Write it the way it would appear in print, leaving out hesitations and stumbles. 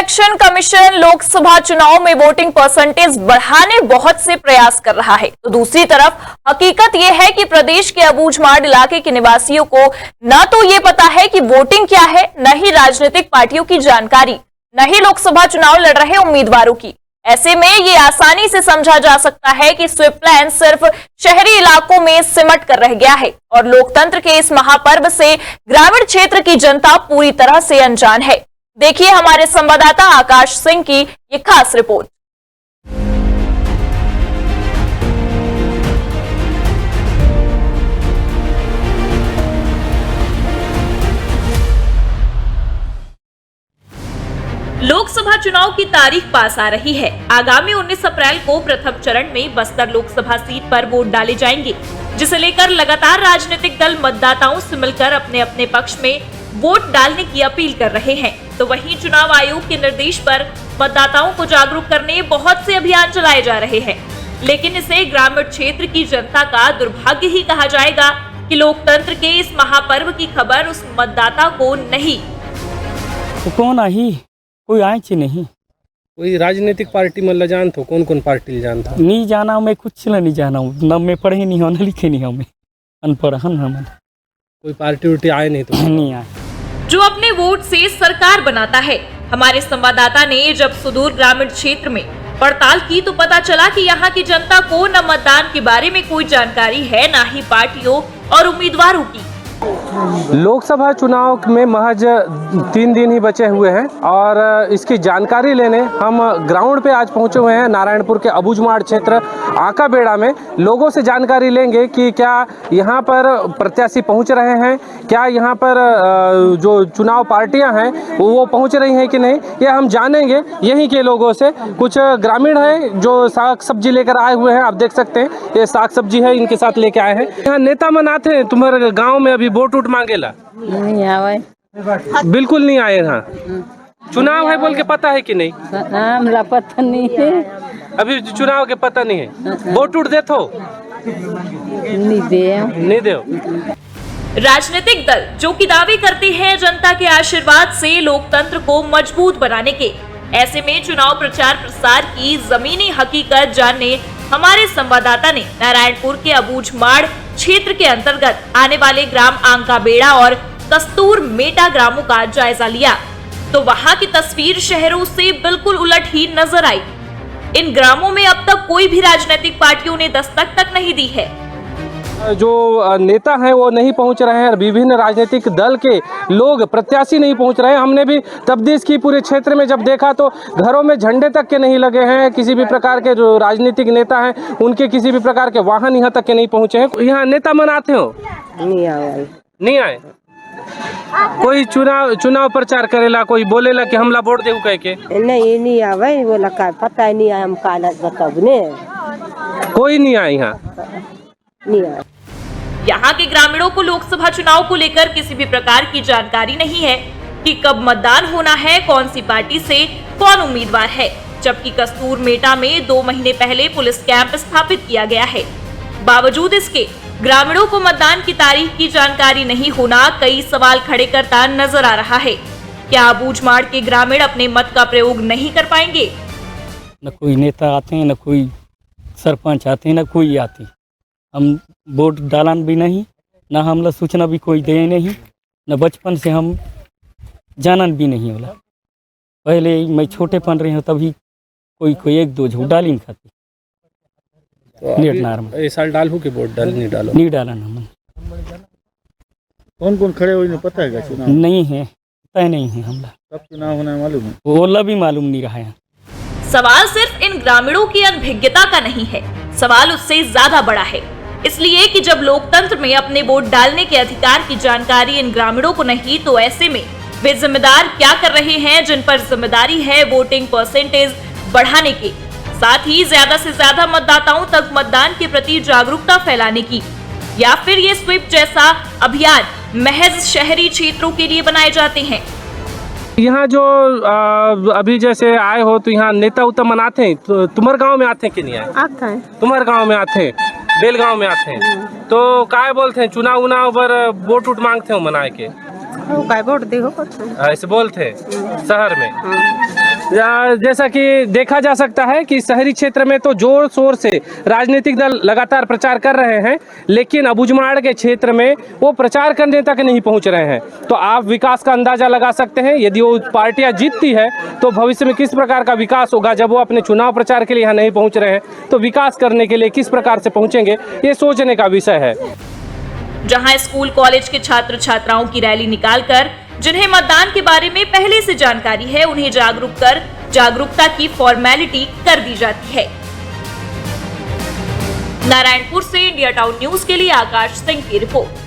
Election commission Lok Sabha चुनाव में voting percentage बढ़ाने बहुत से प्रयास कर रहा है, तो दूसरी तरफ हकीकत यह है कि प्रदेश के अबूझमाड़ इलाके के निवासियों को न तो ये पता है कि वोटिंग क्या है, न ही राजनीतिक पार्टियों की जानकारी, न ही लोकसभा चुनाव लड़ रहे उम्मीदवारों की। ऐसे में ये आसानी से समझा जा सकता है कि स्वीप प्लान सिर्फ शहरी इलाकों में सिमट कर रह गया है और लोकतंत्र के इस महापर्व से ग्रामीण क्षेत्र की जनता पूरी तरह से अनजान है। देखिए हमारे संवाददाता आकाश सिंह की ये खास रिपोर्ट। लोकसभा चुनाव की तारीख पास आ रही है। आगामी 19 अप्रैल को प्रथम चरण में बस्तर लोकसभा सीट पर वोट डाले जाएंगे, जिसे लेकर लगातार राजनीतिक दल मतदाताओं से मिलकर अपने अपने पक्ष में वोट डालने की अपील कर रहे हैं। तो वहीं चुनाव आयोग के निर्देश पर मतदाताओं को जागरूक करने बहुत से अभियान चलाए जा रहे हैं, लेकिन इसे ग्रामीण क्षेत्र की जनता का दुर्भाग्य ही कहा जाएगा कि लोकतंत्र के इस महापर्व की खबर उस मतदाता को नहीं। तो कौन आई कोई आए ची नहीं, कोई राजनीतिक पार्टी में जान तो कौन पार्टी जान था नहीं जाना, मैं कुछ नहीं जाना हूँ, न मैं पढ़े नहीं हूँ न लिखे नहीं हूँ, मैं अनपढ़ हम। कोई पार्टी उर्टी आए नहीं तो नहीं आए। जो अपने वोट से सरकार बनाता है। हमारे संवाददाता ने जब सुदूर ग्रामीण क्षेत्र में पड़ताल की तो पता चला कि यहाँ की जनता को न मतदान के बारे में कोई जानकारी है, न ही पार्टियों और उम्मीदवारों की। लोकसभा चुनाव में महज 3 दिन ही बचे हुए हैं और इसकी जानकारी लेने हम ग्राउंड पे आज पहुंचे हुए हैं। नारायणपुर के अबूझमाड़ क्षेत्र आकाबेड़ा में लोगों से जानकारी लेंगे कि क्या यहाँ पर प्रत्याशी पहुंच रहे हैं, क्या यहाँ पर जो चुनाव पार्टियां हैं वो पहुंच रही हैं कि नहीं, ये हम जानेंगे यहीं के लोगों से। कुछ ग्रामीण है जो साग सब्जी लेकर आए हुए हैं, आप देख सकते हैं ये साग सब्जी है, इनके साथ लेके आए हैं। यहाँ नेता मनाते हैं तुम्हारे गाँव में, अभी वोट उठ मांगेला नहीं आवे, बिल्कुल नहीं आए। यहाँ चुनाव है बोल के पता है कि नहीं? हमरा पता नहीं है, अभी चुनाव के पता नहीं है। वोट उठ दे तो नहीं दे। राजनीतिक दल जो कि दावे करते हैं जनता के आशीर्वाद से लोकतंत्र को मजबूत बनाने के, ऐसे में चुनाव प्रचार प्रसार की जमीनी हकीकत जानने हमारे संवाददाता ने नारायणपुर के अबूझमाड़ क्षेत्र के अंतर्गत आने वाले ग्राम आंकाबेड़ा और कस्तूर मेटा ग्रामों का जायजा लिया, तो वहां की तस्वीर शहरों से बिल्कुल उलट ही नजर आई। इन ग्रामों में अब तक कोई भी राजनीतिक पार्टियों ने दस्तक तक नहीं दी है। जो नेता हैं वो नहीं पहुंच रहे हैं, विभिन्न राजनीतिक दल के लोग प्रत्याशी नहीं पहुंच रहे हैं। हमने भी तफ्तीश की पूरे क्षेत्र में, जब देखा तो घरों में झंडे तक के नहीं लगे हैं। किसी भी प्रकार के जो राजनीतिक नेता हैं उनके किसी भी प्रकार के वाहन यहाँ तक के नहीं पहुंचे हैं। यहाँ नेता मनाते हो नहीं आए, कोई चुनाव प्रचार करेला, कोई बोलेला कि हमला वोट देऊ कह के नहीं आवे, बोला का पता नहीं है, हम काला बताब ने कोई नहीं आए यहाँ। यहाँ के ग्रामीणों को लोकसभा चुनाव को लेकर किसी भी प्रकार की जानकारी नहीं है कि कब मतदान होना है, कौन सी पार्टी से कौन उम्मीदवार है। जबकि कस्तूर मेटा में 2 महीने पहले पुलिस कैंप स्थापित किया गया है। बावजूद इसके ग्रामीणों को मतदान की तारीख की जानकारी नहीं होना कई सवाल खड़े करता नजर आ रहा है। क्या अबूझमाड़ के ग्रामीण अपने मत का प्रयोग नहीं कर पाएंगे? न कोई नेता आते हैं, न कोई सरपंच आते हैं, न कोई आते। हम वोट डालन भी नहीं, न हमला सूचना भी कोई दे नहीं, न बचपन से हम जानन भी नहीं होला। पहले मैं छोटे पन रहे हूँ तभी कोई 1-2 झूठ डाली नहीं खाती। तो इस साल डालू के वोट नहीं डालन हम। कौन खड़े हुए पता है क्या? चुनाव नहीं है, तय नहीं है हमला। कब चुनाव होना है मालूम है? वो भी मालूम नहीं रहा है। सवाल सिर्फ इन ग्रामीणों की अनभिज्ञता का नहीं है, सवाल उससे ज्यादा बड़ा है। इसलिए कि जब लोकतंत्र में अपने वोट डालने के अधिकार की जानकारी इन ग्रामीणों को नहीं, तो ऐसे में वे जिम्मेदार क्या कर रहे हैं जिन पर जिम्मेदारी है वोटिंग परसेंटेज बढ़ाने की, साथ ही ज्यादा से ज्यादा मतदाताओं तक मतदान के प्रति जागरूकता फैलाने की, या फिर ये स्वीप जैसा अभियान महज शहरी क्षेत्रों के लिए बनाए जाते हैं। यहाँ जो अभी जैसे आए हो तो यहाँ नेता उता मनाते हैं, तो तुम्हारे गांव में आते हैं कि नहीं आए? आते हैं, तुम्हारे गांव में आते हैं, बेलगांव में आते हैं, तो काय बोलते हैं चुनाव उनाव पर वोट उठ मांगते हो मनाए के? वोट देखो ऐसे बोलते हैं शहर में। जैसा कि देखा जा सकता है कि शहरी क्षेत्र में तो जोर शोर से राजनीतिक दल लगातार प्रचार कर रहे हैं, लेकिन अबूझमाड़ के क्षेत्र में वो प्रचार करने तक नहीं पहुंच रहे हैं। तो आप विकास का अंदाजा लगा सकते हैं, यदि वो पार्टियां जीतती है तो भविष्य में किस प्रकार का विकास होगा। जब वो अपने चुनाव प्रचार के लिए यहाँ नहीं पहुंच रहे हैं तो विकास करने के लिए किस प्रकार से पहुंचेंगे, ये सोचने का विषय है। जहां स्कूल कॉलेज के छात्र छात्राओं की रैली निकालकर जिन्हें मतदान के बारे में पहले से जानकारी है, उन्हें जागरूक कर जागरूकता की फॉर्मेलिटी कर दी जाती है। नारायणपुर से इंडिया टाउन न्यूज के लिए आकाश सिंह की रिपोर्ट।